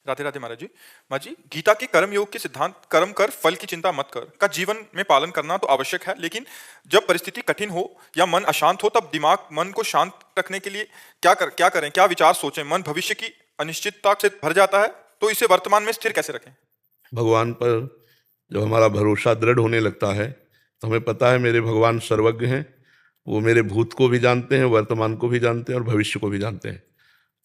राधे राधे महाराज जी। महाराज जी, गीता के कर्म योग के सिद्धांत कर्म कर फल की चिंता मत कर का जीवन में पालन करना तो आवश्यक है, लेकिन जब परिस्थिति कठिन हो या मन अशांत हो तब दिमाग मन को शांत रखने के लिए क्या करें, क्या विचार सोचें? मन भविष्य की अनिश्चितता से भर जाता है, तो इसे वर्तमान में स्थिर कैसे रखें? भगवान पर जब हमारा भरोसा दृढ़ होने लगता है तो हमें पता है मेरे भगवान सर्वज्ञ हैं। वो मेरे भूत को भी जानते हैं, वर्तमान को भी जानते हैं और भविष्य को भी जानते हैं।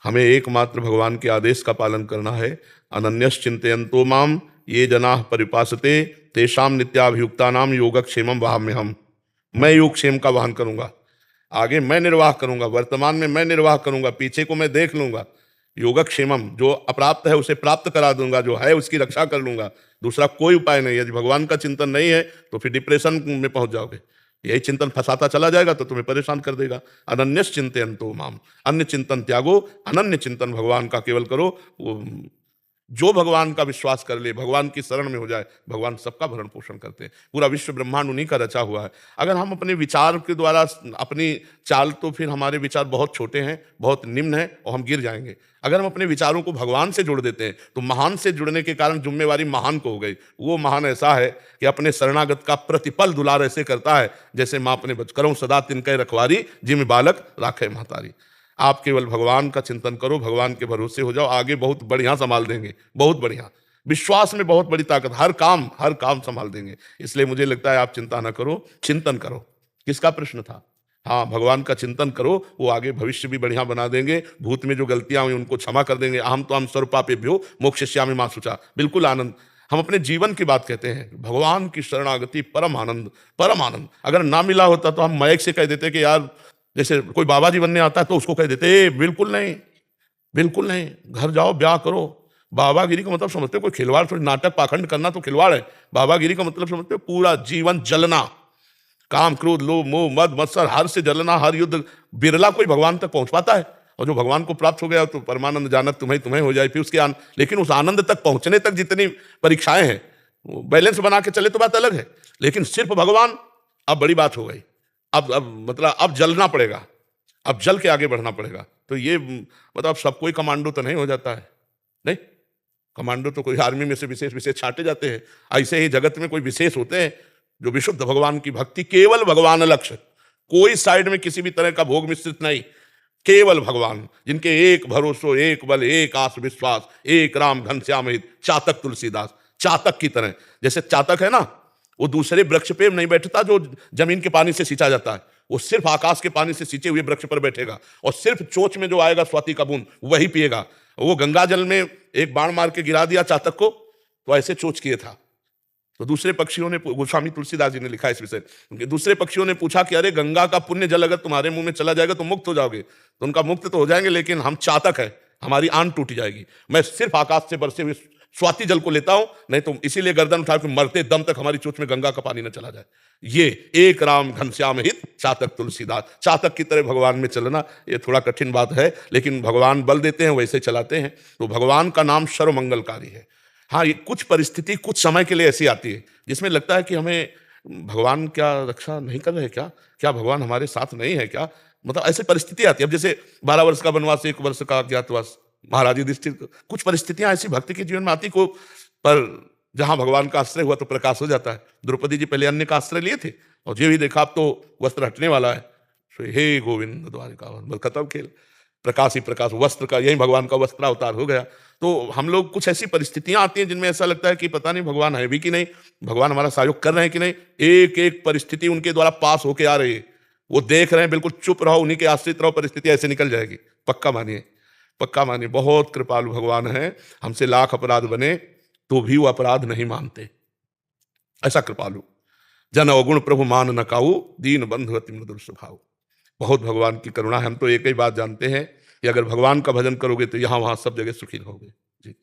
हमें एकमात्र भगवान के आदेश का पालन करना है। अनन्यस चिंतयन्तो माम ये जनाः परिपासते तेषाम नित्याभियुक्तानाम योगक्षेमम वहाम्यहम्। मैं योगक्षेम का वाहन करूंगा, आगे मैं निर्वाह करूंगा, वर्तमान में मैं निर्वाह करूंगा, पीछे को मैं देख लूंगा। योगक्षेमम, जो अप्राप्त है उसे प्राप्त करा दूंगा, जो है उसकी रक्षा कर लूंगा। दूसरा कोई उपाय नहीं है। यदि भगवान का चिंतन नहीं है तो फिर डिप्रेशन में पहुंच जाओगे। यही चिंतन फंसाता चला जाएगा तो तुम्हें परेशान कर देगा। अनन्यस चिंतयन्तो माम, अन्य चिंतन त्यागो, अनन्य चिंतन भगवान का केवल करो। जो भगवान का विश्वास कर ले, भगवान की शरण में हो जाए, भगवान सबका भरण पोषण करते हैं। पूरा विश्व ब्रह्मांड उन्हीं का रचा हुआ है। अगर हम अपने विचार के द्वारा अपनी चाल, तो फिर हमारे विचार बहुत छोटे हैं, बहुत निम्न हैं और हम गिर जाएंगे। अगर हम अपने विचारों को भगवान से जोड़ देते हैं तो महान से जुड़ने के कारण जिम्मेवारी महान को हो गई। वो महान ऐसा है कि अपने शरणागत का प्रतिपल दुलार ऐसे करता है जैसे माँ अपने बच करो सदा तिनके रखवारी, जिम बालक राखे महतारी। आप केवल भगवान का चिंतन करो, भगवान के भरोसे हो जाओ, आगे बहुत बढ़िया संभाल देंगे, बहुत बढ़िया। विश्वास में बहुत बड़ी ताकत, हर काम संभाल देंगे। इसलिए मुझे लगता है आप चिंता ना करो, चिंतन करो। किसका प्रश्न था? हाँ, भगवान का चिंतन करो, वो आगे भविष्य भी बढ़िया बना देंगे। भूत में जो गलतियां हुई उनको क्षमा कर देंगे। अहम तो हम सर्वपापेभ्यो मोक्षयिष्यामि मा शुचा। बिल्कुल आनंद। हम अपने जीवन की बात कहते हैं, भगवान की शरणागति परम आनंद, परम आनंद। अगर ना मिला होता तो हम माइक से कह देते कि यार, जैसे कोई बाबा जी बनने आता है तो उसको कह देते बिल्कुल नहीं, बिल्कुल नहीं, घर जाओ ब्याह करो। बाबागिरी का मतलब समझते हो कोई खिलवाड़ थोड़ी, नाटक पाखंड करना तो खिलवाड़ है। बाबागिरी का मतलब समझते हो पूरा जीवन जलना, काम क्रोध लोभ मोह मद मत्सर हर से जलना, हर युद्ध। बिरला कोई भगवान तक पहुंच पाता है, और जो भगवान को प्राप्त हो गया तो परमानंद जानत तुम्हें तुम्हें हो जाए। फिर उसके लेकिन उस आनंद तक पहुंचने तक जितनी परीक्षाएं हैं, बैलेंस बना के चले तो बात अलग है, लेकिन सिर्फ भगवान, अब बड़ी बात हो गई। अब मतलब अब जलना पड़ेगा, अब जल के आगे बढ़ना पड़ेगा। तो ये मतलब सब कोई कमांडो तो नहीं हो जाता है, नहीं। कमांडो तो कोई आर्मी में से विशेष विशेष छांटे जाते हैं। ऐसे ही जगत में कोई विशेष होते हैं जो विशुद्ध भगवान की भक्ति, केवल भगवान लक्ष्य, कोई साइड में किसी भी तरह का भोग मिश्रित नहीं, केवल भगवान, जिनके एक भरोसो एक बल एक आस विश्वास, एक राम घनश्याम हित, चातक तुलसीदास। चातक की तरह, जैसे चातक है ना, वो दूसरे वृक्ष पे नहीं बैठता जो जमीन के पानी से सींचा जाता है, वो सिर्फ आकाश के पानी से सींचे हुए वृक्ष पर बैठेगा और सिर्फ चोंच में जो आएगा स्वाति का बूंद वही पिएगा। वो गंगा जल में एक बाण मार के गिरा दिया चातक को, तो ऐसे चोंच किए था। तो दूसरे पक्षियों ने, गोस्वामी तुलसीदास जी ने लिखा इस विषय, दूसरे पक्षियों ने पूछा कि अरे गंगा का पुण्य जल अगर तुम्हारे मुंह में चला जाएगा तो मुक्त हो जाओगे। तो उनका मुक्त तो हो जाएंगे, लेकिन हम चातक है, हमारी आन टूट जाएगी। मैं सिर्फ आकाश से बरसे हुए स्वाति जल को लेता हूं, नहीं तो इसीलिए गर्दन उठा के मरते दम तक हमारी चोंच में गंगा का पानी न चला जाए। ये एक राम घनश्याम हित चातक तुलसीदास। चातक की तरह भगवान में चलना ये थोड़ा कठिन बात है, लेकिन भगवान बल देते हैं, वैसे चलाते हैं। तो भगवान का नाम सर्वमंगलकारी है। हाँ, ये कुछ परिस्थिति कुछ समय के लिए ऐसी आती है जिसमें लगता है कि हमें भगवान क्या रक्षा नहीं कर रहे, क्या भगवान हमारे साथ नहीं है क्या, मतलब ऐसी परिस्थिति आती है। अब जैसे 12 वर्ष का वनवास, 1 वर्ष का अज्ञातवास, महाराज युधिष्ठिर, कुछ परिस्थितियां ऐसी भक्ति के जीवन में आती को, पर जहां भगवान का आश्रय हुआ तो प्रकाश हो जाता है। द्रौपदी जी पहले अन्य का आश्रय लिए थे और जो भी देखा अब तो वस्त्र हटने वाला है, तो हे गोविंद द्वारिका, खत्म खेल। प्रकाश ही प्रकाश, वस्त्र का, यही भगवान का वस्त्र अवतार हो गया। तो हम लोग कुछ ऐसी परिस्थितियां आती हैं जिनमें ऐसा लगता है कि पता नहीं भगवान है भी कि नहीं, भगवान हमारा सहयोग कर रहे हैं कि नहीं। एक एक परिस्थिति उनके द्वारा पास होके आ रही है, वो देख रहे हैं, बिल्कुल चुप रहो, उन्हीं के आश्रित रहो, परिस्थिति ऐसे निकल जाएगी। पक्का मानिए, पक्का मानिए, बहुत कृपालु भगवान है। हमसे लाख अपराध बने तो भी वो अपराध नहीं मानते, ऐसा कृपालु। जन अवगुण प्रभु मान न काऊ, दीन बंधु अति मधुर स्वभाव। बहुत भगवान की करुणा है। हम तो एक ही बात जानते हैं कि अगर भगवान का भजन करोगे तो यहाँ वहां सब जगह सुखी रहोगे। जी।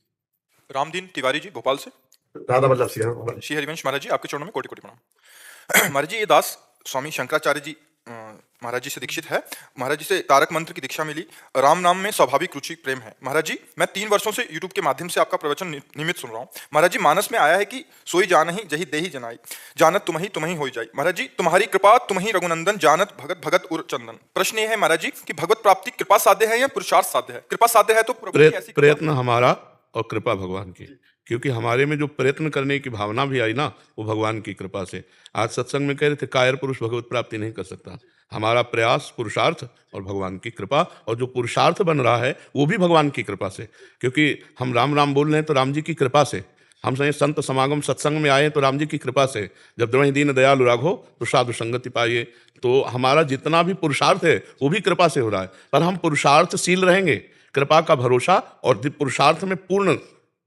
रामदीन तिवारी जी भोपाल से। राधा वल्लभ सिंह। श्री हरिवंश महाराज जी, आपके चरणों में कोटि कोटि प्रणाम। महाराज जी, ये दास स्वामी शंकराचार्य जी महाराज जी से दीक्षित है। महाराज जी से तारक मंत्र की दीक्षा मिली। राम नाम में स्वाभाविक रुचि प्रेम है। महाराज जी, मैं 3 वर्षों से यूट्यूब के माध्यम से आपका प्रवचन नियमित सुन रहा हूँ। महाराज जी, मानस में आया है कि सोई जानहि जही देहि जनाई, जानत तुम ही होई जाई। महाराज जी, तुम्हारी कृपा तुम ही रघुनंदन, जानत भगत भगत उर चंदन। प्रश्न ये है महाराज जी कि भगवत प्राप्ति कृपा साध्य है या पुरुषार्थ साध्य है? कृपा साध्य है तो प्रभु की ऐसी प्रयत्न हमारा और कृपा भगवान की। क्योंकि हमारे में जो प्रयत्न करने की भावना भी आई ना, वो भगवान की कृपा से। आज सत्संग में कह रहे थे कायर पुरुष भगवत प्राप्ति नहीं कर सकता। हमारा प्रयास, पुरुषार्थ और भगवान की कृपा, और जो पुरुषार्थ बन रहा है वो भी भगवान की कृपा से। क्योंकि हम राम राम बोल रहे हैं तो राम जी की कृपा से, हम सही संत समागम सत्संग में आए तो राम जी की कृपा से। जब द्वहि दीन दयालु राघो तो साधु संगति पाइए। तो हमारा जितना भी पुरुषार्थ है वो भी कृपा से हो रहा है, पर हम पुरुषार्थशील रहेंगे, कृपा का भरोसा और पुरुषार्थ में पूर्ण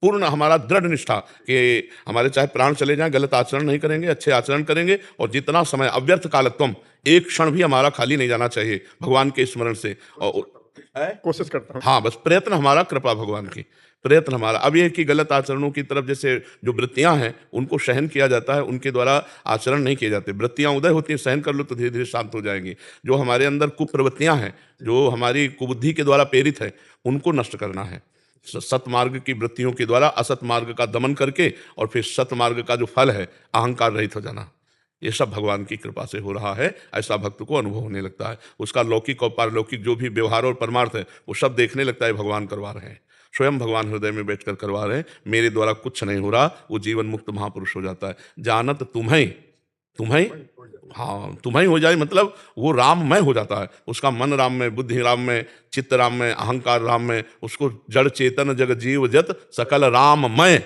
पूर्ण हमारा दृढ़ निष्ठा कि हमारे चाहे प्राण चले जाएं, गलत आचरण नहीं करेंगे, अच्छे आचरण करेंगे। और जितना समय अव्यर्थ कालत्वम, एक क्षण भी हमारा खाली नहीं जाना चाहिए भगवान के स्मरण से। और कोशिश करता हूँ। हाँ, बस प्रयत्न हमारा, कृपा भगवान की, प्रयत्न हमारा। अब ये कि गलत आचरणों की तरफ जैसे जो वृत्तियां हैं उनको सहन किया जाता है, उनके द्वारा आचरण नहीं किए जाते। वृत्तियां उदय होती हैं, सहन कर लो तो धीरे धीरे शांत हो जाएंगी। जो हमारे अंदर कुप्रवृत्तियां हैं, जो हमारी कुबुद्धि के द्वारा प्रेरित है, उनको नष्ट करना है सतमार्ग की वृत्तियों के द्वारा, असत मार्ग का दमन करके, और फिर सतमार्ग का जो फल है अहंकार रहित हो जाना। ये सब भगवान की कृपा से हो रहा है। ऐसा भक्त को अनुभव होने लगता है। उसका लौकिक और पारलौकिक जो भी व्यवहार और परमार्थ है वो सब देखने लगता है भगवान करवा रहे हैं, स्वयं भगवान हृदय में बैठकर करवा रहे हैं। मेरे द्वारा कुछ नहीं हो रहा, वो जीवन मुक्त महापुरुष हो जाता है। जानत तुम्हें तुम्हें हाँ, तुम्हें हो जाए मतलब वो राममय हो जाता है। उसका मन राम में, बुद्धि राम में, चित्त राम में, अहंकार राम में। उसको जड़ चेतन जग जीव जत सकल राममय,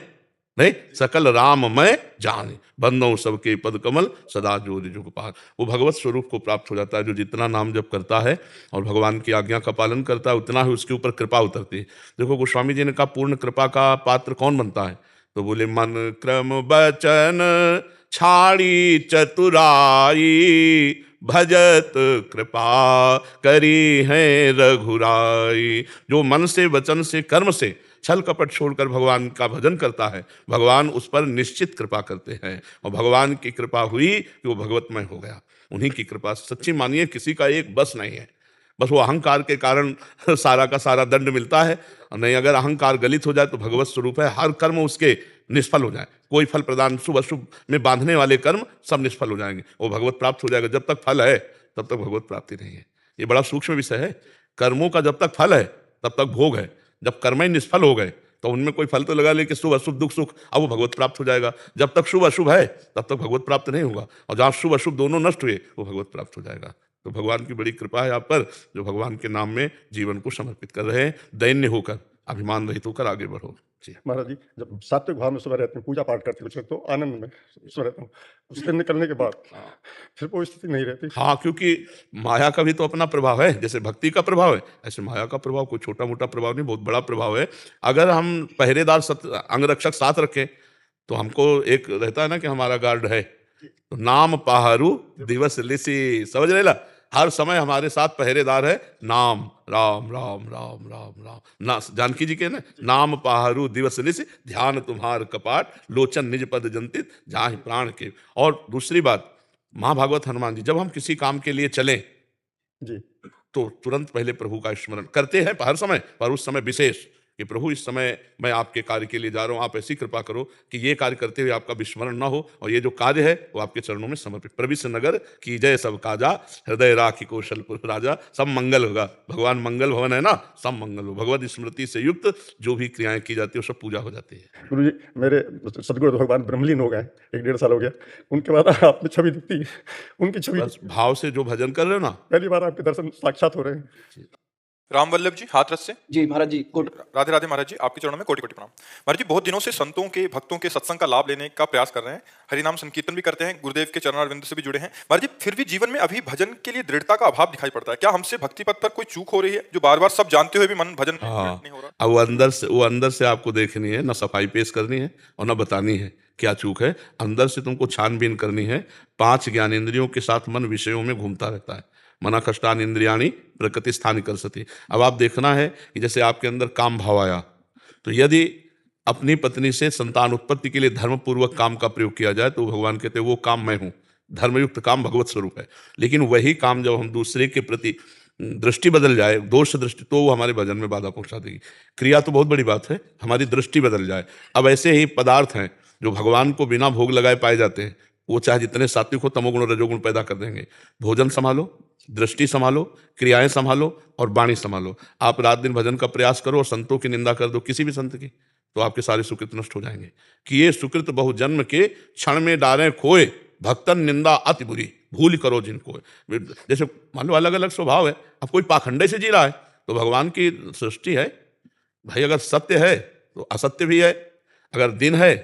नहीं सकल राममय जाने, बंदों सबके पद कमल सदा जोर जुग पार। वो भगवत स्वरूप को प्राप्त हो जाता है। जो जितना नाम जप करता है और भगवान की आज्ञा का पालन करता है, उतना ही उसके ऊपर कृपा उतरती है। देखो गोस्वामी जी ने कहा पूर्ण कृपा का पात्र कौन बनता है, तो बोले मन क्रम वचन छाड़ी चतुराई, भजत कृपा करी है रघुराई। जो मन से, वचन से, कर्म से छल कपट छोड़कर भगवान का भजन करता है, भगवान उस पर निश्चित कृपा करते हैं। और भगवान की कृपा हुई कि वो भगवतमय हो गया। उन्हीं की कृपा सच्ची मानिए, किसी का एक बस नहीं है। बस वो अहंकार के कारण सारा का सारा दंड मिलता है। और नहीं, अगर अहंकार गलित हो जाए तो भगवत स्वरूप है, हर कर्म उसके निष्फल हो जाए। कोई फल प्रदान, शुभ अशुभ में बांधने वाले कर्म सब निष्फल हो जाएंगे, वो भगवत प्राप्त हो जाएगा। जब तक फल है तब तक भगवत प्राप्ति नहीं है। ये बड़ा सूक्ष्म विषय है। कर्मों का जब तक फल है तब तक भोग है। जब कर्म ही निष्फल हो गए तो उनमें कोई फल तो लगा ले कि शुभ अशुभ, दुख सुख, अब वो भगवत प्राप्त हो जाएगा। जब तक शुभ अशुभ है तब तक भगवत प्राप्त नहीं होगा। और जहाँ शुभ अशुभ दोनों नष्ट हुए वो भगवत प्राप्त हो जाएगा। तो भगवान की बड़ी कृपा है आप पर, जो भगवान के नाम में जीवन को समर्पित कर रहे हैं। दैन्य होकर, अभिमान रहित होकर आगे बढ़ो। जी महाराज जी, जब सात्विक भाव में सुबह रहते हैं, पूजा पाठ करते हैं, तो आनंद में सुबह रहता हूँ। उससे निकलने के बाद फिर वो स्थिति नहीं रहती। हाँ, क्योंकि माया का भी तो अपना प्रभाव है। जैसे भक्ति का प्रभाव है, ऐसे माया का प्रभाव कोई छोटा मोटा प्रभाव नहीं, बहुत बड़ा प्रभाव है। अगर हम पहरेदार अंगरक्षक साथ रखें तो हमको एक रहता है ना कि हमारा गार्ड है, तो नाम पाहरू दिवस लिसी, समझ रहे ला, हर समय हमारे साथ पहरेदार है नाम, राम राम राम राम राम ना। जानकी जी के ना, नाम पाहरू दिवस लिसी, ध्यान तुम्हार कपाट, लोचन निज पद जंतित, जहाँ प्राण के। और दूसरी बात, महाभागवत हनुमान जी, जब हम किसी काम के लिए चलें जी, तो तुरंत पहले प्रभु का स्मरण करते हैं हर समय, पर उस समय विशेष कि प्रभु इस समय मैं आपके कार्य के लिए जा रहा हूँ, आप ऐसी कृपा करो कि ये कार्य करते हुए आपका विस्मरण ना हो, और ये जो कार्य है वो आपके चरणों में समर्पित। प्रविश नगर की जय सब काजा, हृदय राखी कौशलपुर राजा, सब मंगल होगा। भगवान मंगल भवन है ना, सब मंगल हो। भगवत स्मृति से युक्त जो भी क्रियाएं की जाती है वो सब पूजा हो जाती है। गुरु जी, मेरे सदगुरु भगवान ब्रह्मलीन हो गए, 1-1.5 साल हो गया। उनके बाद आप में छवि दिखती है, उनकी छवि। बस भाव से जो भजन कर रहे हो ना, पहली बार आपके दर्शन साक्षात हो रहे हैं। राम वल्लभ जी, हाथरस से। जी महाराज जी, गुड। राधे राधे महाराज जी, आपके चरणों में कोटि कोटि प्रणाम। महाराज जी, बहुत दिनों से संतों के, भक्तों के सत्संग का लाभ लेने का प्रयास कर रहे हैं, हरिनाम संकीर्तन भी करते हैं, गुरुदेव के चरणारविंद से भी जुड़े हैं। महाराज जी, फिर भी जीवन में अभी भजन के लिए दृढ़ता का अभाव दिखाई पड़ता है। क्या हमसे भक्ति पथ पर कोई चूक हो रही है, जो बार बार सब जानते हुए भी मन भजन में नहीं हो रहा? अब वो अंदर से आपको देखनी है, ना सफाई पेश करनी है और ना बतानी है क्या चूक है। अंदर से तुमको छानबीन करनी है। 5 ज्ञानेंद्रियों के साथ मन विषयों में घूमता रहता है। मना कष्टान इंद्रियाणी प्रकृति स्थानी कर सती। अब आप देखना है कि जैसे आपके अंदर काम भाव आया, तो यदि अपनी पत्नी से संतान उत्पत्ति के लिए धर्मपूर्वक काम का प्रयोग किया जाए तो भगवान कहते हैं वो काम मैं हूँ। धर्मयुक्त काम भगवत स्वरूप है। लेकिन वही काम जब हम दूसरे के प्रति दृष्टि बदल जाए, दोष दृष्टि, तो वो हमारे भजन में बाधा पहुंचा देगी। क्रिया तो बहुत बड़ी बात है, हमारी दृष्टि बदल जाए। अब ऐसे ही पदार्थ हैं जो भगवान को बिना भोग लगाए पाए जाते हैं, वो चाहे जितने सात्विक हो तमोगुण रजोगुण पैदा कर देंगे। भोजन संभालो, दृष्टि संभालो, क्रियाएं संभालो और वाणी संभालो। आप रात दिन भजन का प्रयास करो और संतों की निंदा कर दो, किसी भी संत की, तो आपके सारे सुकृत नष्ट हो जाएंगे। कि ये सुकृत बहु जन्म के क्षण में डालें खोए, भक्तन निंदा अति बुरी, भूल करो जिनको। जैसे मान लो अलग अलग स्वभाव है, अब कोई पाखंडे से जी रहा है तो भगवान की सृष्टि है भाई, अगर सत्य है तो असत्य भी है, अगर दिन है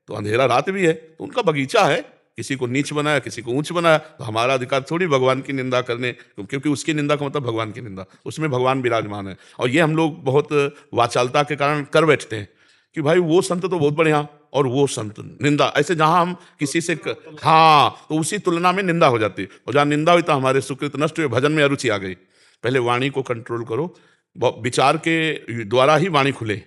तो अंधेरा रात भी है, तो उनका बगीचा है, किसी को नीच बनाया किसी को ऊंच बनाया, तो हमारा अधिकार थोड़ी भगवान की निंदा करने, क्योंकि उसकी निंदा का मतलब भगवान की निंदा, उसमें भगवान विराजमान है। और ये हम लोग बहुत वाचालता के कारण कर बैठते हैं कि भाई वो संत तो बहुत बढ़िया और वो संत निंदा, ऐसे जहां हम किसी से हाँ, तो उसी तुलना में निंदा हो जाती है, और जहां निंदा हुई तो हमारे सुकृत नष्ट हुए, भजन में अरुचि आ गई। पहले वाणी को कंट्रोल करो, विचार के द्वारा ही वाणी खुले।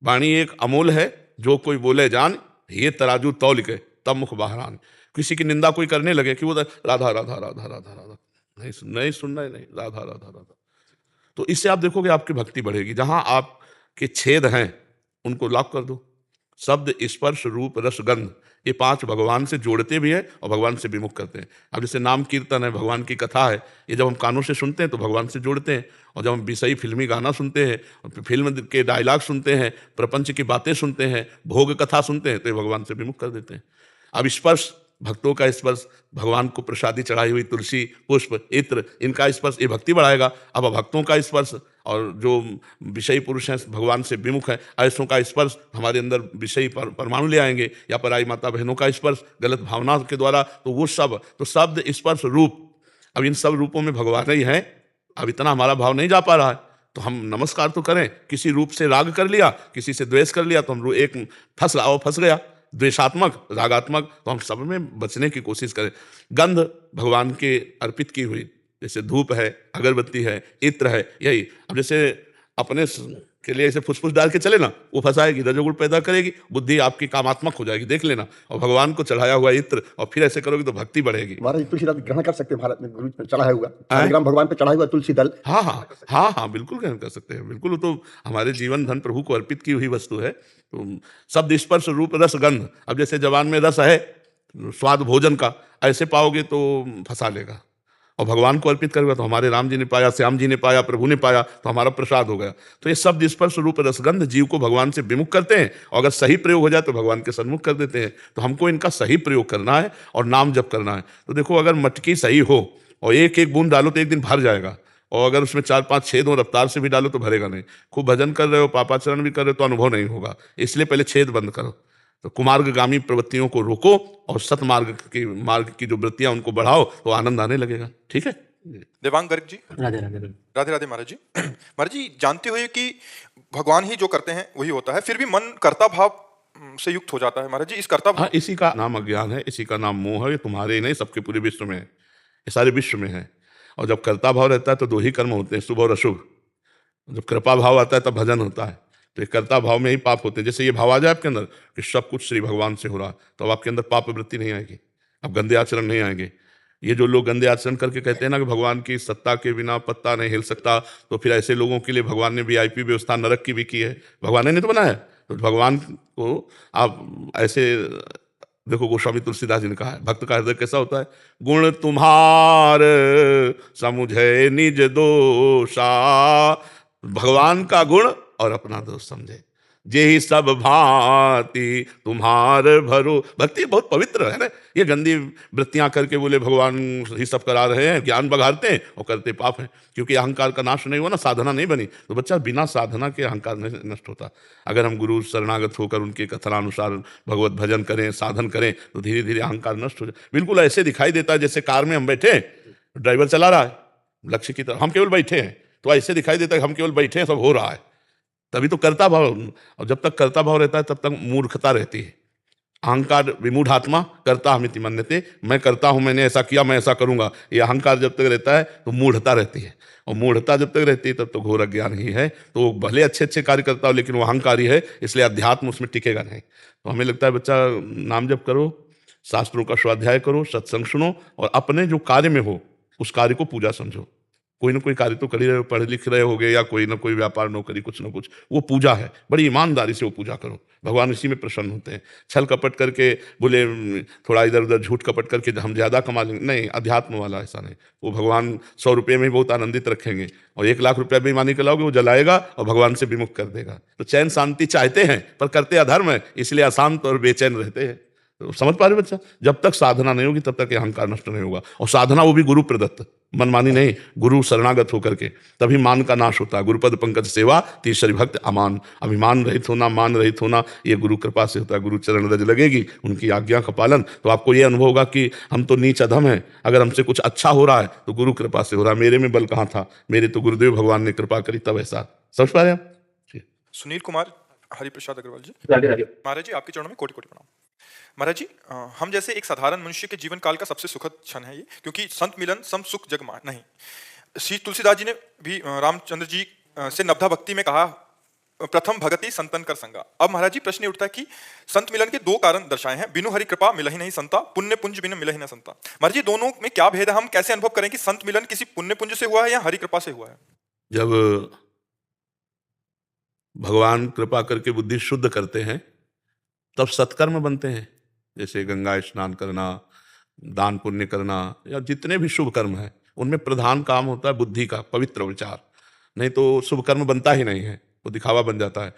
वाणी एक अमोल है, जो कोई बोले जान, ये तराजू तौल के तब मुख बाहर आन। किसी की निंदा कोई करने लगे कि वो राधा राधा राधा राधा राधा, नहीं सुनना ही नहीं, राधा राधा राधा, तो इससे आप देखोगे आपकी भक्ति बढ़ेगी। जहां आपके छेद हैं उनको लॉक कर दो। शब्द, स्पर्श, रूप, रस, गंध, ये 5 भगवान से जोड़ते भी हैं और भगवान से विमुख करते हैं। अब जैसे नाम कीर्तन है, भगवान की कथा है, ये जब हम कानों से सुनते हैं तो भगवान से जोड़ते हैं, और जब हम विषयी फिल्मी गाना सुनते हैं, फिल्म के डायलॉग सुनते हैं, प्रपंच की बातें सुनते हैं, भोग कथा सुनते हैं, तो ये भगवान से विमुख कर देते हैं। अब स्पर्श, भक्तों का स्पर्श, भगवान को प्रसादी चढ़ाई हुई तुलसी, पुष्प, इत्र, इनका स्पर्श ये भक्ति बढ़ाएगा। अब भक्तों का स्पर्श और जो विषयी पुरुष हैं भगवान से विमुख हैं, ऐसों का स्पर्श हमारे अंदर विषयी परमाणु ले आएंगे, या पराई माता बहनों का स्पर्श गलत भावना के द्वारा, तो वो सब, तो शब्द, स्पर्श, रूप, अब इन सब रूपों में भगवान ही हैं। अब इतना हमारा भाव नहीं जा पा रहा है तो हम नमस्कार तो करें। किसी रूप से राग कर लिया, किसी से द्वेष कर लिया, तो हम एक फंस गया, द्वेषात्मक, रागात्मक, तो हम सब में बचने की कोशिश करें। गंध भगवान के अर्पित की हुई, जैसे धूप है, अगरबत्ती है, इत्र है, यही। अब जैसे अपने के लिए ऐसे फुसफुस डाल के चले ना, वो फंसाएगी, रजोगुण पैदा करेगी, बुद्धि आपकी कामात्मक हो जाएगी, देख लेना। और भगवान को चढ़ाया हुआ इत्र और फिर ऐसे करोगे तो भक्ति बढ़ेगी। महाराज तुलसीदास ग्रहण कर सकते हैं भारत में, गुरु पे चढ़ाया हुआ, शालिग्राम भगवान पे चढ़ाया हुआ तुलसी दल। हाँ हाँ हाँ हाँ, बिल्कुल ग्रहण कर सकते हैं, बिल्कुल। वो तो हमारे जीवन धन प्रभु को अर्पित की हुई वस्तु है। तो शब्द, स्पर्श, रूप, रस, गंध, अब जैसे जवान में रस है, स्वाद भोजन का, ऐसे पाओगे तो फंसा लेगा। और भगवान को अर्पित करेगा तो हमारे राम जी ने पाया, श्याम जी ने पाया, प्रभु ने पाया, तो हमारा प्रसाद हो गया। तो ये शब्द, स्पर्श, रूप, रसगंध जीव को भगवान से विमुख करते हैं, और अगर सही प्रयोग हो जाए तो भगवान के सन्मुख कर देते हैं। तो हमको इनका सही प्रयोग करना है और नाम जप करना है। तो देखो, अगर मटकी सही हो और एक एक बूंद डालो तो एक दिन भर जाएगा, और अगर उसमें 4-5 छेद हो, रफ्तार से भी डालो तो भरेगा नहीं। खूब भजन कर रहे हो, पापाचरण भी कर रहे हो, तो अनुभव नहीं होगा। इसलिए पहले छेद बंद करो। तो कुमार्गगामी प्रवृत्तियों को रोको और सतमार्ग की जो वृत्तियां उनको बढ़ाओ, तो आनंद आने लगेगा। ठीक है। देवांग गर्ग जी, राधे राधे। राधे राधे महाराज जी। महाराज जी, जानते हुए कि भगवान ही जो करते हैं वही होता है, फिर भी मन कर्ता भाव से युक्त हो जाता है। महाराज जी, इस कर्ता भाव, हाँ, इसी का नाम अज्ञान है, इसी का नाम मोह है। ये तुम्हारे ही नहीं, सबके पूरे विश्व में है, ये सारे विश्व में है। और जब कर्ता भाव रहता है तो 2 ही कर्म होते हैं, शुभ और अशुभ। जब कृपा भाव आता है तब भजन होता है। तो ये कर्ता भाव में ही पाप होते हैं। जैसे ये भाव आ जाए आपके अंदर कि सब कुछ श्री भगवान से हो रहा, तो अब आपके अंदर पाप वृत्ति नहीं आएगी, अब गंदे आचरण नहीं आएंगे। ये जो लोग गंदे आचरण करके कहते हैं ना कि भगवान की सत्ता के बिना पत्ता नहीं हिल सकता, तो फिर ऐसे लोगों के लिए भगवान ने VIP व्यवस्था नरक की भी की है। भगवान ने नहीं तो बनाया। तो भगवान को आप ऐसे देखो, गोस्वामी तुलसीदास जी ने कहा है, भक्त का हृदय कैसा होता है? गुण तुम्हार समुझे निज दोषा, भगवान का गुण और अपना दोष समझे, जेहि सब भांति तुम्हार भरो। भक्ति बहुत पवित्र है ना। ये गंदी वृत्तियां करके बोले भगवान ही सब करा रहे हैं, ज्ञान बघारते हैं और करते पाप हैं। क्योंकि अहंकार का नाश नहीं हुआ ना, साधना नहीं बनी। तो बच्चा, बिना साधना के अहंकार नहीं नष्ट होता। अगर हम गुरु शरणागत होकर उनके कथनानुसार भगवत भजन करें, साधन करें, तो धीरे धीरे अहंकार नष्ट हो जाए। बिल्कुल ऐसे दिखाई देता है जैसे कार में हम बैठे, ड्राइवर चला रहा है लक्ष्य की तरफ, हम केवल बैठे हैं, तो ऐसे दिखाई देता है कि हम केवल बैठे हैं, सब हो रहा है। तभी तो कर्ता भाव। और जब तक कर्ता भाव रहता है तब तक मूर्खता रहती है। अहंकार विमूढ़ आत्मा कर्ता हमिति मन्यते, मैं करता हूं, मैंने ऐसा किया, मैं ऐसा करूंगा। ये अहंकार जब तक रहता है तो मूढ़ता रहती है, और मूढ़ता जब तक रहती है तब तो घोर अज्ञान ही है। तो भले अच्छे अच्छे कार्य करता हो, लेकिन वो अहंकारी है, इसलिए अध्यात्म उसमें टिकेगा नहीं। तो हमें लगता है बच्चा, नाम जप करो, शास्त्रों का स्वाध्याय करो, सत्संग सुनो, और अपने जो कार्य में हो उस कार्य को पूजा समझो। कोई ना कोई कार्य तो कर ही रहे हो, पढ़ लिख रहे होगे या कोई ना कोई व्यापार नौकरी कुछ ना कुछ, वो पूजा है, बड़ी ईमानदारी से वो पूजा करो, भगवान इसी में प्रसन्न होते हैं। छल कपट करके बोले थोड़ा इधर उधर झूठ कपट करके हम ज्यादा कमा लेंगे, नहीं, अध्यात्म वाला ऐसा नहीं। वो भगवान 100 रुपये में ही बहुत आनंदित रखेंगे, और 1 लाख रुपया बेईमानी के लाओगे वो जलाएगा और भगवान से विमुख कर देगा। तो चैन शांति चाहते हैं पर करते अधर्म है, इसलिए अशांत और बेचैन रहते हैं। तो समझ पा रहे बच्चा, जब तक साधना नहीं होगी तब तक ये अहंकार नष्ट नहीं होगा। और साधना वो भी गुरु प्रदत्त, मनमानी नहीं, गुरु शरणागत होकर के, तभी मान का नाश होता है। गुरुपद पंकज सेवा तीसरी भक्त अमान, अभिमान रहित होना, मान रहित होना, ये गुरु कृपा से होता है। गुरु चरण रज लगेगी, उनकी आज्ञा का पालन, तो आपको ये अनुभव होगा कि हम तो नीच अधम हैं, अगर हमसे कुछ अच्छा हो रहा है तो गुरु कृपा से हो रहा है, मेरे में बल कहाँ था, मेरे तो गुरुदेव भगवान ने कृपा करी तब ऐसा। समझ पा रहे हैं आप? सुनील कुमार हरिप्रसाद अग्रवाल जी। महाराज जी, आपके चरणों में कोटि कोटि प्रणाम। महाराज जी, हम जैसे एक साधारण मनुष्य के जीवन काल का सबसे सुखद क्षण है ये, क्योंकि संत मिलन सम सुख जग मा नहीं। श्री तुलसीदास जी ने भी रामचंद्र जी से नवधा भक्ति में कहा, प्रथम भगति संतन कर संगा। अब महाराज जी प्रश्न उठता है कि संत मिलन के 2 कारण दर्शाए हैं, बिनु हरि कृपा मिलहि नहीं संता, पुण्य पुंज बिनु मिलहि न संता। महाराज जी, दोनों में क्या भेद है? हम कैसे अनुभव करें कि संत मिलन किसी पुण्य पुंज से हुआ है या हरि कृपा से हुआ है? जब भगवान कृपा करके बुद्धि शुद्ध करते हैं तब सत्कर्म बनते हैं, जैसे गंगा स्नान करना, दान पुण्य करना, या जितने भी शुभ कर्म हैं उनमें प्रधान काम होता है बुद्धि का पवित्र विचार, नहीं तो शुभ कर्म बनता ही नहीं है, वो दिखावा बन जाता है।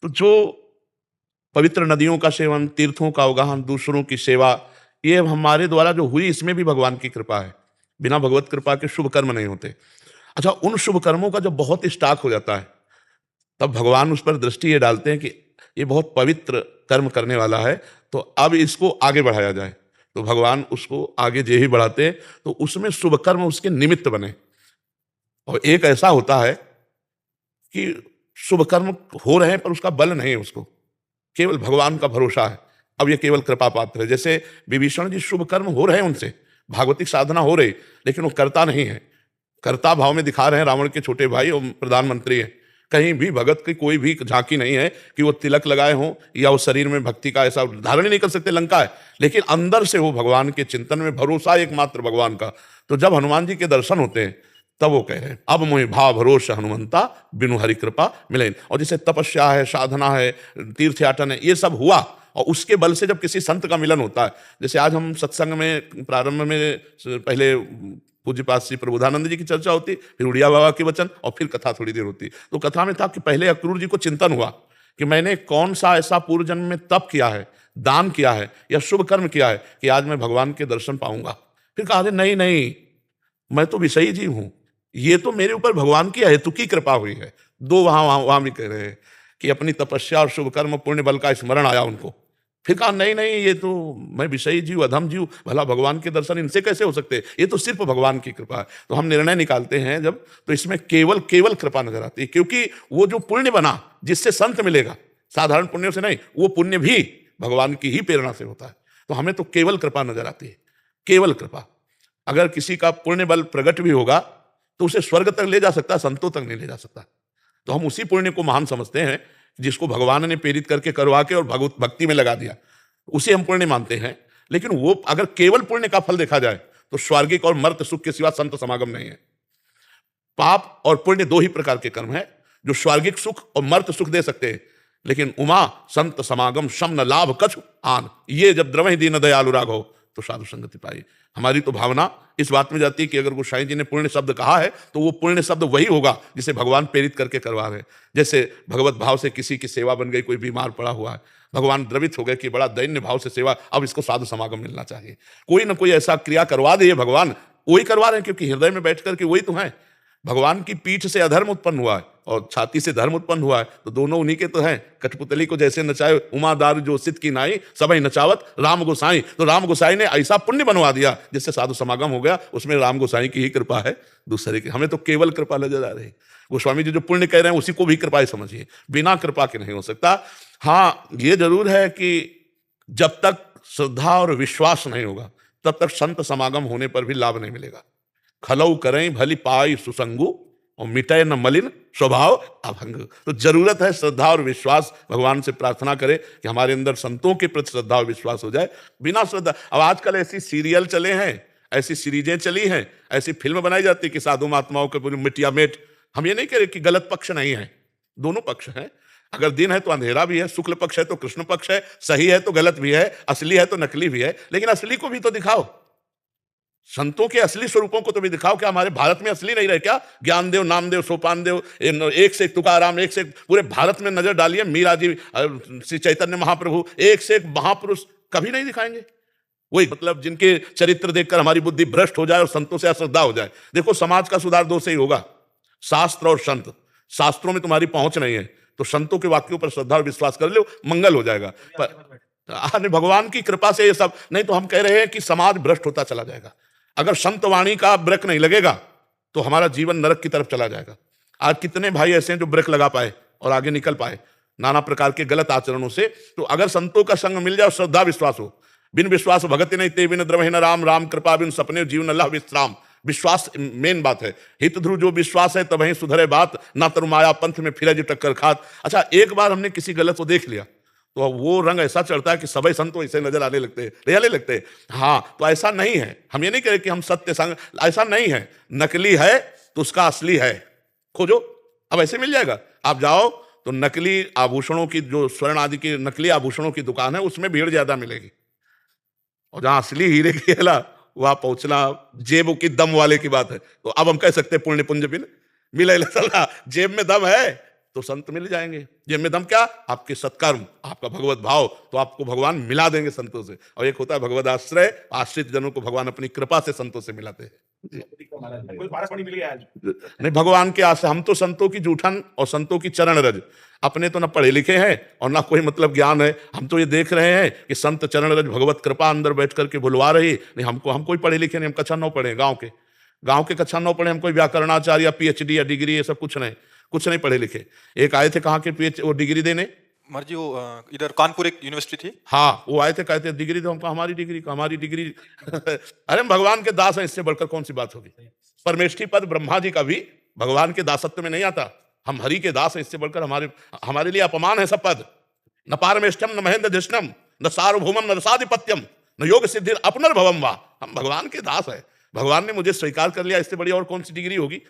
तो जो पवित्र नदियों का सेवन, तीर्थों का अवगाहन, दूसरों की सेवा, ये हमारे द्वारा जो हुई इसमें भी भगवान की कृपा है, बिना भगवत कृपा के शुभ कर्म नहीं होते। अच्छा, उन शुभ कर्मों का जब बहुत स्टॉक हो जाता है तब भगवान उस पर दृष्टि ये डालते हैं कि ये बहुत पवित्र कर्म करने वाला है, तो अब इसको आगे बढ़ाया जाए। तो भगवान उसको आगे जे ही बढ़ाते हैं तो उसमें शुभ कर्म उसके निमित्त बने। और एक ऐसा होता है कि शुभ कर्म हो रहे हैं पर उसका बल नहीं है, उसको केवल भगवान का भरोसा है, अब ये केवल कृपा पात्र है। जैसे विभीषण जी, शुभ कर्म हो रहे हैं उनसे, भागवतिक साधना हो रही, लेकिन वो करता नहीं है, कर्ता भाव में दिखा रहे हैं, रावण के छोटे भाई और प्रधानमंत्री हैं। कहीं भी भगत की कोई भी झांकी नहीं है कि वो तिलक लगाए हों या वो शरीर में भक्ति का ऐसा धारण ही नहीं कर सकते, लंका है, लेकिन अंदर से वो भगवान के चिंतन में भरोसा एकमात्र भगवान का। तो जब हनुमान जी के दर्शन होते हैं तब वो कह रहे हैं, अब मोहि भाव भरोसा हनुमंता, बिनु हरि कृपा मिले। और जैसे तपस्या है, साधना है, तीर्थयाटन है, ये सब हुआ, और उसके बल से जब किसी संत का मिलन होता है, जैसे आज हम सत्संग में प्रारंभ में पहले पूज्यपाद श्री प्रबोधानंद जी की चर्चा होती, फिर उड़िया बाबा के वचन, और फिर कथा थोड़ी देर होती। तो कथा में था कि पहले अक्रूर जी को चिंतन हुआ कि मैंने कौन सा ऐसा पूर्व जन्म में तप किया है, दान किया है या शुभ कर्म किया है कि आज मैं भगवान के दर्शन पाऊंगा। फिर कहा, अरे नहीं नहीं, मैं तो विषयी जीव हूं, ये तो मेरे ऊपर भगवान की हेतु की कृपा हुई है। 2 वहां भी कह रहे हैं कि अपनी तपस्या और शुभ कर्म पुण्य बल का स्मरण आया उनको। फिर कहा, नहीं नहीं, ये तो मैं विषयी जीव, अधम जीव, भला भगवान के दर्शन इनसे कैसे हो सकते हैं, ये तो सिर्फ भगवान की कृपा है। तो हम निर्णय निकालते हैं जब, तो इसमें केवल केवल कृपा नजर आती है, क्योंकि वो जो पुण्य बना जिससे संत मिलेगा, साधारण पुण्यों से नहीं, वो पुण्य भी भगवान की ही प्रेरणा से होता है। तो हमें तो केवल कृपा नजर आती है, केवल कृपा। अगर किसी का पुण्य बल प्रकट भी होगा तो उसे स्वर्ग तक ले जा सकता है, संतों तक नहीं ले जा सकता। तो हम उसी पुण्य को महान समझते हैं जिसको भगवान ने प्रेरित करके करवा के और भगवत भक्ति में लगा दिया, उसे हम पुण्य मानते हैं। लेकिन वो अगर केवल पुण्य का फल देखा जाए तो स्वर्गिक और मर्त सुख के सिवा संत समागम नहीं है। पाप और पुण्य 2 ही प्रकार के कर्म है जो स्वर्गिक सुख और मर्त सुख दे सकते हैं, लेकिन उमा संत समागम शम न लाभ कछु आन, ये जब द्रवहि दीन दयालु राघव तो साधु संगति पाई। हमारी तो भावना इस बात में जाती है कि अगर गोसाई जी ने पुण्य शब्द कहा है तो वो पुण्य शब्द वही होगा जिसे भगवान प्रेरित करके करवा रहे हैं। जैसे भगवत भाव से किसी की सेवा बन गई, कोई बीमार पड़ा हुआ है, भगवान द्रवित हो गए कि बड़ा दैन्य भाव से सेवा, अब इसको साधु समागम मिलना चाहिए, कोई ना कोई ऐसा क्रिया करवा दे, भगवान वही करवा रहे हैं, क्योंकि हृदय में बैठ करके वही तो है। भगवान की पीठ से अधर्म उत्पन्न हुआ है और छाती से धर्म उत्पन्न हुआ है, तो दोनों उन्हीं के तो हैं। कठपुतली को जैसे नचाए उमादार जो सिद्ध की नाई, सबई नचावत राम गोसाई, तो राम गोसाई ने ऐसा पुण्य बनवा दिया जिससे साधु समागम हो गया, उसमें राम गोसाई की ही कृपा है, दूसरे की। हमें तो केवल कृपा नजर आ रही। गोस्वामी जी जो पुण्य कह रहे हैं उसी को भी कृपा समझिए, बिना कृपा के नहीं हो सकता। हाँ, ये जरूर है कि जब तक श्रद्धा और विश्वास नहीं होगा तब तक संत समागम होने पर भी लाभ नहीं मिलेगा। खलऊ करें भली पाई सुसंगु और मिटे न मलिन स्वभाव अभंग। तो जरूरत है श्रद्धा और विश्वास, भगवान से प्रार्थना करें कि हमारे अंदर संतों के प्रति श्रद्धा और विश्वास हो जाए। बिना श्रद्धा, अब आजकल ऐसी सीरियल चले हैं, ऐसी सीरीजें चली हैं, ऐसी फिल्म बनाई जाती है कि साधु महात्माओं के पूरी मिटिया मेट। हम ये नहीं कह रहे कि गलत पक्ष नहीं है, दोनों पक्ष हैं। अगर दिन है तो अंधेरा भी है, शुक्ल पक्ष है तो कृष्ण पक्ष है, सही है तो गलत भी है, असली है तो नकली भी है। लेकिन असली को भी तो दिखाओ, संतों के असली स्वरूपों को तो भी दिखाओ। क्या हमारे भारत में असली नहीं रहे क्या? ज्ञानदेव, नामदेव, सोपानदेव, एक से एक तुकाराम, एक से एक, पूरे भारत में नजर डालिए, मीरा जी, श्री चैतन्य महाप्रभु, एक से एक महापुरुष कभी नहीं दिखाएंगे। वही मतलब जिनके चरित्र देखकर हमारी बुद्धि भ्रष्ट हो जाए और संतों से अश्रद्धा हो जाए। देखो, समाज का सुधार दो से ही होगा, शास्त्र और संत। शास्त्रों में तुम्हारी पहुंच नहीं है तो संतों के वाक्यों पर श्रद्धा और विश्वास कर लो, मंगल हो जाएगा। पर भगवान की कृपा से ये सब नहीं तो हम कह रहे हैं कि समाज भ्रष्ट होता चला जाएगा। अगर संत वाणी का ब्रेक नहीं लगेगा तो हमारा जीवन नरक की तरफ चला जाएगा। आज कितने भाई ऐसे हैं जो ब्रेक लगा पाए और आगे निकल पाए नाना प्रकार के गलत आचरणों से। तो अगर संतों का संग मिल जाए, श्रद्धा विश्वास हो, बिन विश्वास भगति नहीं ते बिन द्रवहि न राम, राम कृपा बिन सपने जीवन अल्लाह विश्राम। विश्वास मेन बात है। हित ध्रुव जो विश्वास है तब ही सुधरे बात, ना तरु माया पंथ में फिरे जो टक्कर खात। अच्छा, एक बार हमने किसी गलत को देख लिया तो वो रंग ऐसा चढ़ता है कि सभी संत ऐसे नजर आने लगते हैं, रियाले लगते हैं। हाँ, तो ऐसा नहीं है। हम ये नहीं कह रहे कि हम सत्य संग, ऐसा नहीं है। नकली है तो उसका असली है, खोजो, अब ऐसे मिल जाएगा। आप जाओ तो नकली आभूषणों की, जो स्वर्ण आदि की नकली आभूषणों की दुकान है, उसमें भीड़ ज्यादा मिलेगी। और जहां असली हीरे की है ना, वहां पहुंचना जेब की दम वाले की बात है। तो अब हम कह सकते हैं पुण्य पुंज बिन मिले सला, जेब में दम है तो संत मिल जाएंगे। जेब में दम क्या? आपके सत्कर्म, आपका भगवत भाव, तो आपको भगवान मिला देंगे संतों से। और एक होता है भगवत आश्रय, आश्रित जनों को भगवान अपनी कृपा से संतों से मिलाते हैं। नहीं, भगवान के आश्रय, हम तो संतों की जूठन और संतों की चरण रज, अपने तो ना पढ़े लिखे हैं और ना कोई मतलब ज्ञान है। हम तो ये देख रहे हैं कि संत चरण रज भगवत कृपा अंदर बैठ करके भुलवा रही। नहीं, हम कोई पढ़े लिखे नहीं, हम कक्षा 9 पढ़े, गांव के कक्षा 9 पढ़े। हम कोई व्याकरणाचार्य या PhD या डिग्री ये सब कुछ नहीं पढ़े लिखे। एक आए थे कहाँ के वो डिग्री देने, मर्जी वो इधर कानपुर एक यूनिवर्सिटी थी। हाँ, वो आए थे, कहते डिग्री दो। हमको हमारी डिग्री अरे हम भगवान के दास हैं, इससे बढ़कर कौन सी बात होगी। परमेष्ठी पद ब्रह्मा जी का भी भगवान के दासत्व में नहीं आता। हम हरि के दास हैं, इससे बढ़कर हमारे लिए अपमान है सब पद। न पारमेष्ठम न महेंद्र धिष्णम न सार्वभौमम न रसाधिपत्यम न योग सिद्धि अपनर्भवम वा। हम भगवान के दास है, भगवान ने मुझे स्वीकार कर लिया, इससे बड़ी और कौन सी डिग्री होगी।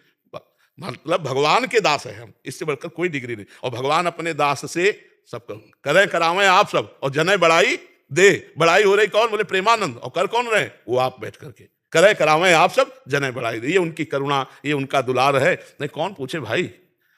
मतलब भगवान के दास है हम, इससे बढ़कर कोई डिग्री नहीं। और भगवान अपने दास से सब करें करावें आप सब, और जने बड़ाई दे। बड़ाई हो रही कौन? बोले प्रेमानंद। और कर कौन रहे? वो आप बैठ करके करें करावें आप सब, जने बड़ाई दे। ये उनकी करुणा, ये उनका दुलार है। नहीं, कौन पूछे भाई,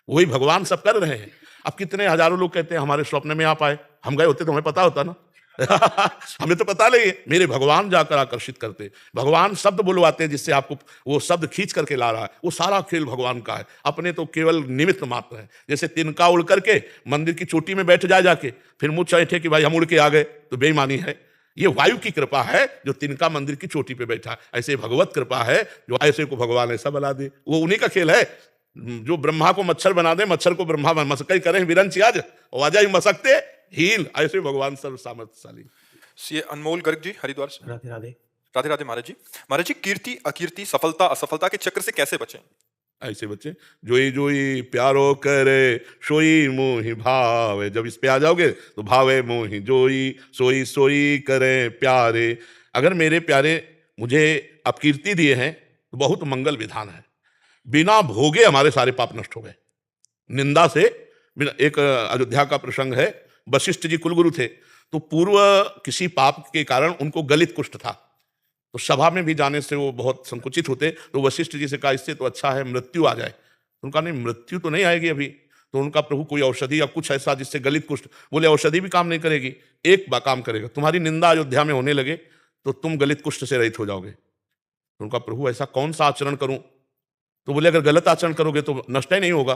वही भगवान सब कर रहे हैं। अब कितने हजारों लोग कहते हैं हमारे स्वप्न में आप आए, हम गए होते तो हमें पता होता ना। हमें तो पता नहीं है, मेरे भगवान जाकर आकर्षित करते। भगवान शब्द बुलवाते हैं जिससे आपको वो शब्द खींच करके ला रहा है। वो सारा खेल भगवान का है, अपने तो केवल निमित्त मात्र है। जैसे तिनका उड़ करके मंदिर की चोटी में बैठ जाए जाके, फिर मुँह चैठे कि भाई हम उड़ के आ गए, तो बेईमानी है। ये वायु की कृपा है जो तिनका मंदिर की चोटी पे बैठा। ऐसे भगवत कृपा है जो ऐसे को भगवान ऐसा बना दे। वो उन्हीं का खेल है। जो ब्रह्मा को मच्छर बना दे, मच्छर को ब्रह्मा मसकई करें विरंच आज, और आजा ही मसकते हील। ऐसे भगवान सर्व सामर्थ्यशाली। सीए अनमोल गर्ग जी हरिद्वार से। राधे राधे। राधे राधे महाराज जी, कीर्ति अकीर्ति सफलता असफलता के चक्र से कैसे बचें? ऐसे बच्चे जोई जोई प्यारो करे सोई मोहि भावे। जब इस पे आ जाओगे तो भावे मोहि जोई, सोई सोई करे प्यारे। अगर मेरे प्यारे मुझे अपकीर्ति दिए हैं तो बहुत मंगल विधान है। बिना भोगे हमारे सारे पाप नष्ट हो गए। निंदा से बिना, एक अयोध्या का प्रसंग है, वशिष्ठ जी कुलगुरु थे, तो पूर्व किसी पाप के कारण उनको गलित कुष्ठ था, तो सभा में भी जाने से वो बहुत संकुचित होते। तो वशिष्ठ जी से कहा इससे तो अच्छा है मृत्यु आ जाए। उनका नहीं, मृत्यु तो नहीं आएगी अभी। तो उनका प्रभु कोई औषधि या कुछ ऐसा जिससे गलित कुष्ठ, बोले औषधि भी काम नहीं करेगी, एक काम करेगा, तुम्हारी निंदा अयोध्या में होने लगे तो तुम गलित कुष्ठ से रहित हो जाओगे। तो उनका प्रभु ऐसा कौन सा आचरण करूं? तो बोले अगर गलत आचरण करोगे तो नष्ट ही नहीं होगा।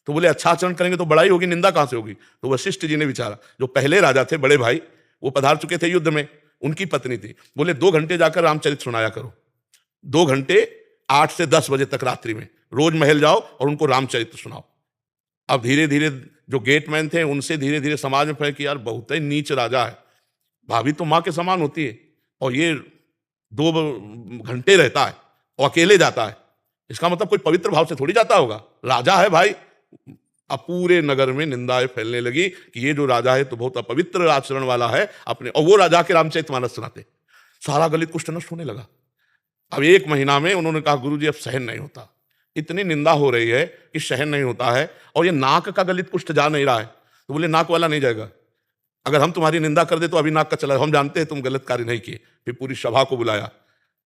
तो बोले अच्छा आचरण करेंगे तो बड़ाई होगी, निंदा कहां से होगी? तो वशिष्ठ जी ने विचारा, जो पहले राजा थे बड़े भाई, वो पधार चुके थे युद्ध में, उनकी पत्नी थी। बोले 2 घंटे जाकर रामचरित सुनाया करो। 2 घंटे 8 से 10 बजे तक रात्रि में रोज महल जाओ और उनको रामचरित सुनाओ। अब धीरे धीरे जो गेटमैन थे उनसे धीरे धीरे समाज में फैल कि यार बहुत ही नीच राजा है, भाभी तो माँ के समान होती है और ये 2 घंटे रहता है और अकेले जाता है, इसका मतलब कोई पवित्र भाव से थोड़ी जाता होगा, राजा है भाई। अब पूरे नगर में निंदाएं फैलने लगी कि ये जो राजा है तो बहुत अपवित्र आचरण वाला है अपने, और वो राजा के रामचरितमानस सुनाते, सारा गलित कुष्ठ नष्ट होने लगा। अब 1 महीना में उन्होंने कहा गुरुजी अब सहन नहीं होता, इतनी निंदा हो रही है कि सहन नहीं होता है, और ये नाक का गलित कुष्ठ जा नहीं रहा है। तो बोले नाक वाला नहीं जाएगा, अगर हम तुम्हारी निंदा कर दे तो अभी नाक का चला, हम जानते हैं तुम गलत कार्य नहीं किए। फिर पूरी सभा को बुलाया,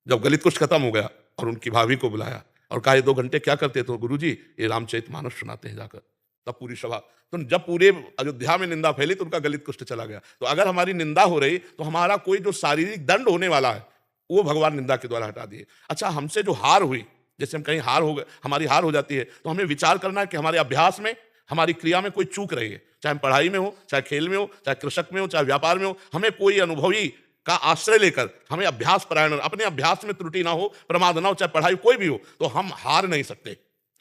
जब गलित कुष्ठ खत्म हो गया, और उनकी भाभी को बुलाया और कहा ये 2 घंटे क्या करते थे गुरुजी, ये रामचरितमानस सुनाते हैं जाकर। तब पूरी सभा, तो जब पूरे अयोध्या में निंदा फैली तो उनका गलित कुष्ठ चला गया। तो अगर हमारी निंदा हो रही तो हमारा कोई जो शारीरिक दंड होने वाला है वो भगवान निंदा के द्वारा हटा दिए। अच्छा, हमसे जो हार हुई, जैसे हम कहीं हार हो गए, हमारी हार हो जाती है, तो हमें विचार करना है कि हमारे अभ्यास में, हमारी क्रिया में कोई चूक रही है, चाहे हम पढ़ाई में हो, चाहे खेल में हो, चाहे कृषक में हो, चाहे व्यापार में हो। हमें कोई अनुभवी का आश्रय लेकर हमें अभ्यास परायण, अपने अभ्यास में त्रुटि ना हो, प्रमाद ना हो, चाहे पढ़ाई कोई भी हो, तो हम हार नहीं सकते।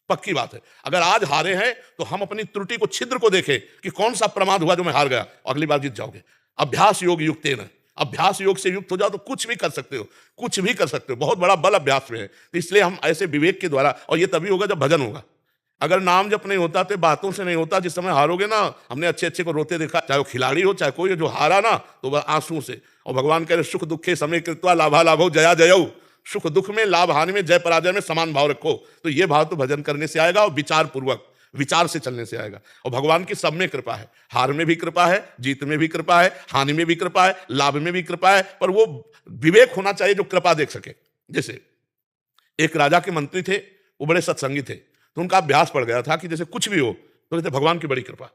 पक्की बात है, अगर आज हारे हैं तो हम अपनी त्रुटि को, छिद्र को देखें कि कौन सा प्रमाद हुआ जो मैं हार गया, अगली बार जीत जाओगे। अभ्यास योग युक्तेन, अभ्यास योग से युक्त हो जाओ तो कुछ भी कर सकते हो, कुछ भी कर सकते हो। बहुत बड़ा बल अभ्यास में है। तो इसलिए हम ऐसे विवेक के द्वारा, और ये तभी होगा जब भजन होगा। अगर नाम जप नहीं होता तो बातों से नहीं होता। जिस समय हारोगे ना, हमने अच्छे अच्छे को रोते देखा, चाहे वो खिलाड़ी हो चाहे कोई हो, जो हारा ना तो वह आंसू से। और भगवान कह रहे सुख दुखे समय कृत्वा लाभा लाभो जया जयऊ, सुख दुख में, लाभ हानि में, जय पराजय में समान भाव रखो। तो ये भाव तो भजन करने से आएगा, और विचार पूर्वक, विचार से चलने से आएगा। और भगवान की सब में कृपा है, हार में भी कृपा है, जीत में भी कृपा है, हानि में भी कृपा है, लाभ में भी कृपा है। पर वो विवेक होना चाहिए जो कृपा देख सके। जैसे एक राजा के मंत्री थे, वो बड़े सत्संगी थे, तो उनका अभ्यास पड़ गया था कि जैसे कुछ भी हो तो कहते भगवान की बड़ी कृपा।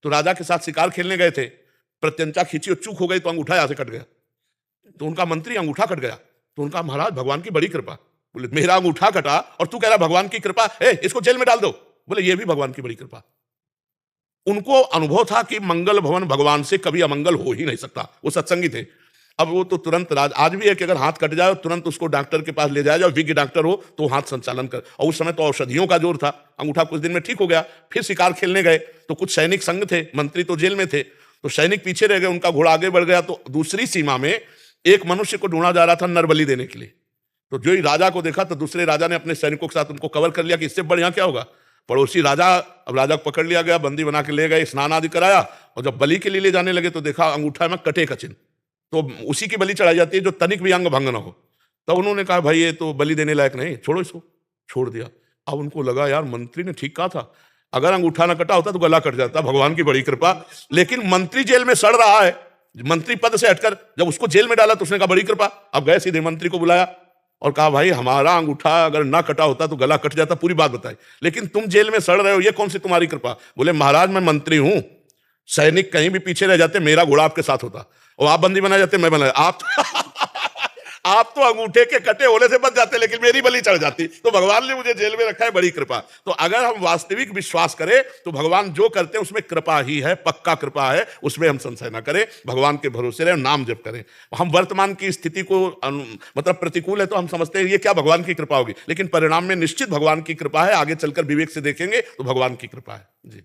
तो राजा के साथ शिकार खेलने गए थे, प्रत्यंचा खींची और चूक हो गई तो अंगूठा यहां से कट गया। तो उनका मंत्री, अंगूठा कट गया, तो उनका महाराज भगवान की बड़ी कृपा। बोले मेरा अंगूठा कटा और तू कह रहा भगवान की कृपा, इसको जेल में डाल दो। बोले ये भी भगवान की बड़ी कृपा। उनको अनुभव था कि मंगल भवन भगवान से कभी अमंगल हो ही नहीं सकता, वो सत्संगी थे। अब वो तो तुरंत आज भी है कि अगर हाथ कट जाए तुरंत उसको डॉक्टर के पास ले जाया जाए, विज्ञ डॉक्टर हो तो हाथ संचालन कर। और उस समय तो औषधियों का जोर था, अंगूठा कुछ दिन में ठीक हो गया। फिर शिकार खेलने गए तो कुछ सैनिक संग थे, मंत्री तो जेल में थे, तो सैनिक पीछे रह गए, उनका घोड़ा आगे बढ़ गया। तो दूसरी सीमा में एक मनुष्य को ढूंढा जा रहा था नरबली देने के लिए। तो जो ही राजा को देखा तो दूसरे राजा ने अपने सैनिकों के साथ उनको कवर कर लिया कि इससे बढ़िया क्या होगा। पड़ोसी राजा, अब राजा को पकड़ लिया गया, बंदी बना के ले गए, स्नान आदि कराया, और जब बलि के लिए ले जाने लगे तो देखा अंगूठा में कटे का चिन्ह। तो उसी की बलि चढ़ाई जाती है जो तनिक भी अंग भंग न हो। तब उन्होंने कहा भाई ये तो बलि देने लायक नहीं, छोड़ो इसको। छोड़ दिया। अब उनको लगा यार मंत्री ने ठीक कहा था, अगर अंगूठा ना कटा होता तो गला कट जाता, भगवान की बड़ी कृपा। लेकिन मंत्री जेल में सड़ रहा है, मंत्री पद से हटकर जब उसको जेल में डाला तो उसने कहा बड़ी कृपा। अब गए सीधे मंत्री को बुलाया और कहा भाई हमारा अंगूठा अगर ना कटा होता तो गला कट जाता, पूरी बात बताई, लेकिन तुम जेल में सड़ रहे हो, ये कौन सी तुम्हारी कृपा। बोले महाराज मैं मंत्री हूं, सैनिक कहीं भी पीछे रह जाते मेरा घोड़ा आपके साथ होता, और आप बंदी बना जाते मैं बना, आप तो अंगूठे के कटे होने से बच जाते लेकिन मेरी बलि चढ़ जाती। तो भगवान ने मुझे जेल में रखा है, बड़ी कृपा। तो अगर हम वास्तविक विश्वास करें तो भगवान जो करते हैं उसमें कृपा ही है, पक्का कृपा है, उसमें हम संशय ना करें, भगवान के भरोसे रहे, नाम जप करें। हम वर्तमान की स्थिति को मतलब प्रतिकूल है तो हम समझते हैं ये क्या भगवान की कृपा होगी, लेकिन परिणाम में निश्चित भगवान की कृपा है। आगे चलकर विवेक से देखेंगे तो भगवान की कृपा है। जी।